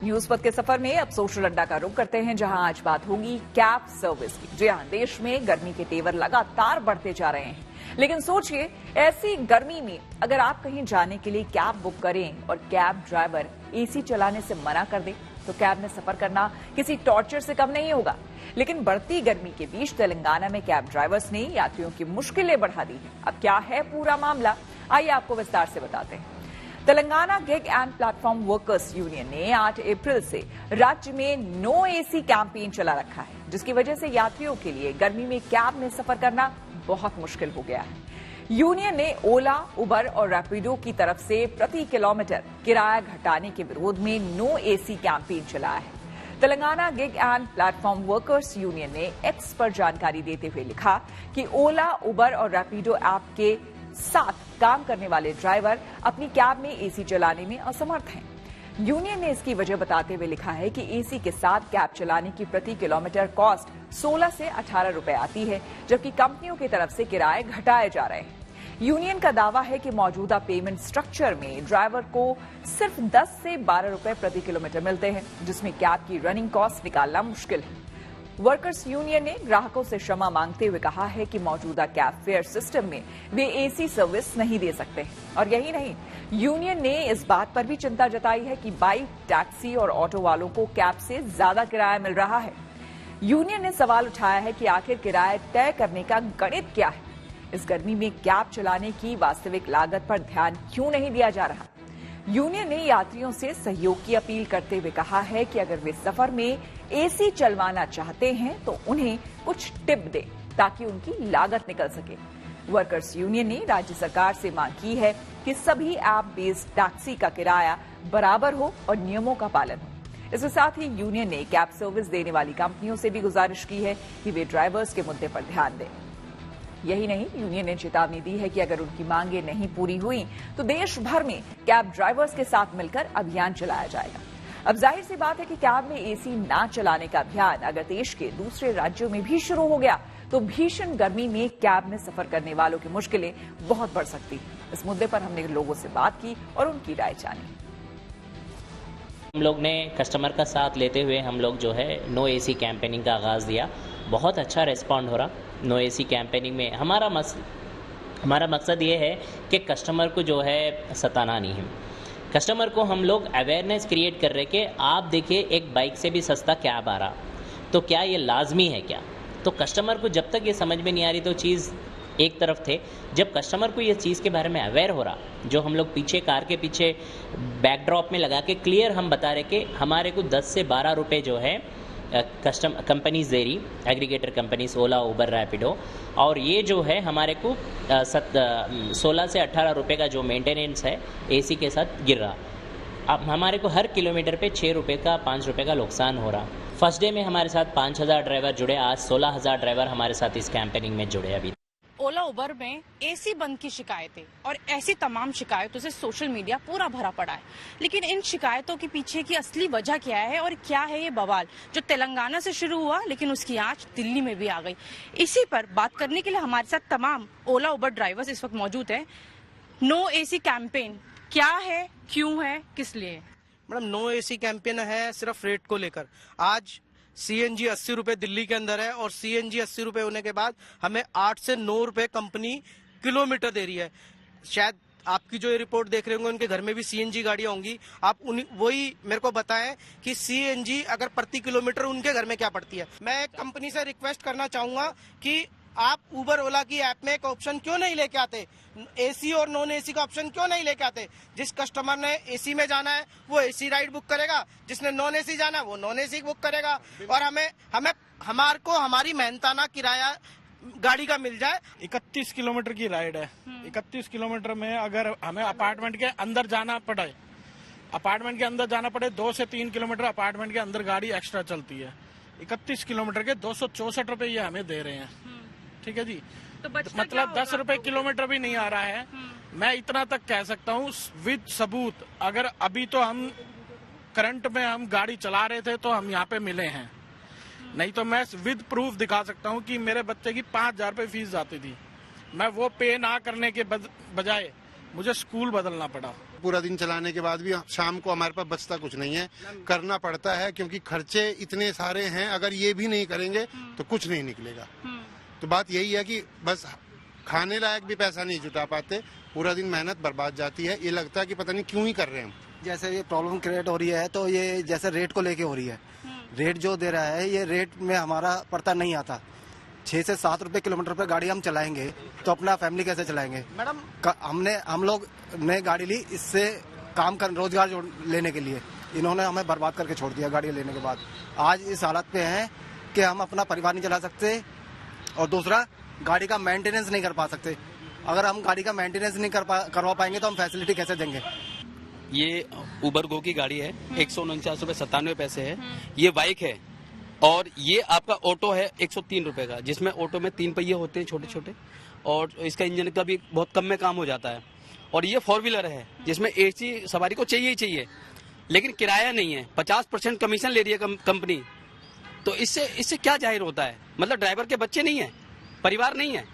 News पथ के सफर में अब सोशल अड्डा का रुख करते हैं, जहां आज बात होगी कैब सर्विस की। जी हां, देश में गर्मी के तेवर लगातार बढ़ते जा रहे हैं, लेकिन सोचिए ऐसी गर्मी में अगर आप कहीं जाने के लिए कैब बुक करें और कैब ड्राइवर एसी चलाने से मना कर दे तो कैब में सफर करना किसी टॉर्चर से कम नहीं होगा। लेकिन बढ़ती गर्मी के बीच तेलंगाना में कैब ड्राइवर्स ने यात्रियों की मुश्किलें बढ़ा दी हैं। अब क्या है पूरा मामला, आइए आपको विस्तार से बताते हैं। Telangana gig and platform workers union ने 8 अप्रैल से राज्य में नो एसी कैंपेन चला रखा है, जिसकी वजह से यात्रियों के लिए गर्मी में कैब में सफर करना बहुत मुश्किल हो गया है। यूनियन ने ओला, उबर और रैपिडो की तरफ से प्रति किलोमीटर किराया घटाने के विरोध में नो एसी कैंपेन चलाया है। Telangana gig and platform workers union ने एक्स पर जानकारी देते हुए लिखा कि ओला, उबर और रैपिडो ऐप के साथ काम करने वाले ड्राइवर अपनी कैब में एसी चलाने में असमर्थ हैं। यूनियन ने इसकी वजह बताते हुए लिखा है कि एसी के साथ कैब चलाने की प्रति किलोमीटर कॉस्ट 16 से 18 रुपए आती है, जबकि कंपनियों की तरफ से किराए घटाए जा रहे हैं। यूनियन का दावा है कि मौजूदा पेमेंट स्ट्रक्चर में ड्राइवर को सिर्फ 10 से 12 रुपए प्रति किलोमीटर मिलते हैं, जिसमें कैब की रनिंग कॉस्ट निकालना मुश्किल है। वर्कर्स यूनियन ने ग्राहकों से क्षमा मांगते हुए कहा है कि मौजूदा कैब फेयर सिस्टम में वे एसी सर्विस नहीं दे सकते हैं। और यही नहीं, यूनियन ने इस बात पर भी चिंता जताई है कि बाइक, टैक्सी और ऑटो वालों को कैब से ज्यादा किराया मिल रहा है। यूनियन ने सवाल उठाया है कि आखिर किराया तय करने का गणित क्या है। इस गर्मी में कैब चलाने की वास्तविक लागत पर ध्यान क्यों नहीं दिया जा रहा। यूनियन ने यात्रियों से सहयोग की अपील करते हुए कहा है कि अगर वे सफर में एसी चलवाना चाहते हैं तो उन्हें कुछ टिप दें ताकि उनकी लागत निकल सके। वर्कर्स यूनियन ने राज्य सरकार से मांग की है कि सभी ऐप बेस्ड टैक्सी का किराया बराबर हो और नियमों का पालन हो। इसके साथ ही यूनियन ने कैब सर्विस देने वाली कंपनियों से भी गुजारिश की है कि वे ड्राइवर्स के मुद्दे पर ध्यान दें। यही नहीं, यूनियन ने चेतावनी दी है कि अगर उनकी मांगे नहीं पूरी हुई तो देश भर में कैब ड्राइवर्स के साथ मिलकर अभियान चलाया जाएगा। अब जाहिर सी बात है कि कैब में एसी ना चलाने का अभियान अगर देश के दूसरे राज्यों में भी शुरू हो गया तो भीषण गर्मी में कैब में सफर करने वालों की मुश्किलें बहुत बढ़ सकती हैं। इस मुद्दे पर हमने लोगों से बात की और उनकी राय जानी। हम लोग ने कस्टमर का साथ लेते हुए हम लोग जो है नो एसी कैंपेनिंग का आगाज़ दिया। बहुत अच्छा रिस्पॉन्ड हो रहा। नो एसी कैंपेनिंग में हमारा मकसद ये है कि कस्टमर को जो है सताना नहीं है। कस्टमर को हम लोग अवेयरनेस क्रिएट कर रहे कि आप देखिए एक बाइक से भी सस्ता कैब आ रहा, तो क्या ये लाजमी है क्या। तो कस्टमर को जब तक ये समझ में नहीं आ रही तो चीज़ एक तरफ थे। जब कस्टमर को ये चीज़ के बारे में अवेयर हो रहा, जो हम लोग पीछे कार के पीछे बैकड्रॉप में लगा के क्लियर हम बता रहे कि हमारे को 10 से 12 रुपये जो है कंपनीज दे रही, एग्रीगेटर कंपनीज ओला, उबर, रैपिडो, और ये जो है हमारे को 16 से 18 रुपये का जो मेंटेनेंस है एसी के साथ गिर रहा। अब हमारे को हर किलोमीटर पे 6 रुपये का 5 रुपये का नुकसान हो रहा। फर्स्ट डे में हमारे साथ 5,000 ड्राइवर जुड़े, आज 16,000 ड्राइवर हमारे साथ इस कैंपेनिंग में जुड़े। अभी ओला, उबर में एसी बंद की शिकायतें और ऐसी तमाम शिकायतों से सोशल मीडिया पूरा भरा पड़ा है। लेकिन इन शिकायतों के पीछे की असली वजह क्या है और क्या है ये बवाल जो तेलंगाना से शुरू हुआ लेकिन उसकी आंच दिल्ली में भी आ गई। इसी पर बात करने के लिए हमारे साथ तमाम ओला, उबर ड्राइवर्स इस वक्त मौजूद हैं। नो एसी कैंपेन क्या है, क्यों है, किस लिए? मैडम, नो एसी कैंपेन है सिर्फ रेट को लेकर। आज सीएनजी 80 रुपए दिल्ली के अंदर है और सीएनजी 80 रुपए होने के बाद हमें 8 से 9 रुपए कंपनी किलोमीटर दे रही है। शायद आपकी जो ये रिपोर्ट देख रहे होंगे उनके घर में भी सीएनजी गाड़ियां होंगी। आप वही मेरे को बताएं कि सीएनजी अगर प्रति किलोमीटर उनके घर में क्या पड़ती है। मैं कंपनी से रिक्वेस्ट करना चाहूंगा कि आप उबर, ओला की ऐप में एक ऑप्शन क्यों नहीं लेके आते, एसी और नॉन एसी का ऑप्शन क्यों नहीं लेके आते। जिस कस्टमर ने एसी में जाना है वो एसी राइड बुक करेगा, जिसने नॉन एसी जाना है वो नॉन एसी बुक करेगा, और हमारे को हमारी मेहनताना किराया गाड़ी का मिल जाए। 31 किलोमीटर की राइड है। 31 किलोमीटर में अगर हमें अपार्टमेंट के अंदर जाना पड़े, 2 से 3 किलोमीटर अपार्टमेंट के अंदर गाड़ी एक्स्ट्रा चलती है। 31 किलोमीटर के 264 रुपए ये हमें दे रहे हैं। ठीक है जी, तो मतलब 10 रुपए किलोमीटर भी नहीं आ रहा है। मैं इतना तक कह सकता हूँ विद सबूत, अगर अभी तो हम करंट में हम गाड़ी चला रहे थे तो हम यहाँ पे मिले हैं, नहीं तो मैं विद प्रूफ दिखा सकता हूँ कि मेरे बच्चे की 5,000 रुपये फीस जाती थी। मैं वो पे ना करने के बजाय मुझे स्कूल बदलना पड़ा। पूरा दिन चलाने के बाद भी शाम को हमारे पास बचता कुछ नहीं है, करना पड़ता है क्योंकि खर्चे इतने सारे हैं। अगर ये भी नहीं करेंगे तो कुछ नहीं निकलेगा। तो बात यही है कि बस खाने लायक भी पैसा नहीं जुटा पाते, पूरा दिन मेहनत बर्बाद जाती है। ये लगता है कि पता नहीं क्यों ही कर रहे हैं हम। जैसे ये प्रॉब्लम क्रिएट हो रही है तो ये जैसे रेट को लेके हो रही है। रेट जो दे रहा है ये रेट में हमारा पड़ता नहीं आता। 6 से 7 रुपए किलोमीटर पर गाड़ी हम चलाएंगे तो अपना फैमिली कैसे चलाएंगे? मैडम हम लोग ने गाड़ी ली इससे काम कर रोजगार लेने के लिए, इन्होंने हमें बर्बाद करके छोड़ दिया। गाड़ी लेने के बाद आज इस हालत पे हैं कि हम अपना परिवार नहीं चला सकते और दूसरा गाड़ी का मेंटेनेंस नहीं कर पा सकते। अगर हम गाड़ी का मेंटेनेंस नहीं करवा पाएंगे तो हम फैसिलिटी कैसे देंगे? ये उबर गो की गाड़ी है, 149 रुपए 97 पैसे है। ये बाइक है और ये आपका ऑटो है 103 रुपए का, जिसमें ऑटो में 3 पहिए होते हैं छोटे छोटे और इसका इंजन का भी बहुत कम में काम हो जाता है। और ये 4 व्हीलर है जिसमें एसी सवारी को चाहिए ही चाहिए, लेकिन किराया नहीं है। 50% कमीशन ले रही है कंपनी। तो इससे क्या जाहिर होता है? मतलब ड्राइवर के बच्चे नहीं है, परिवार नहीं है।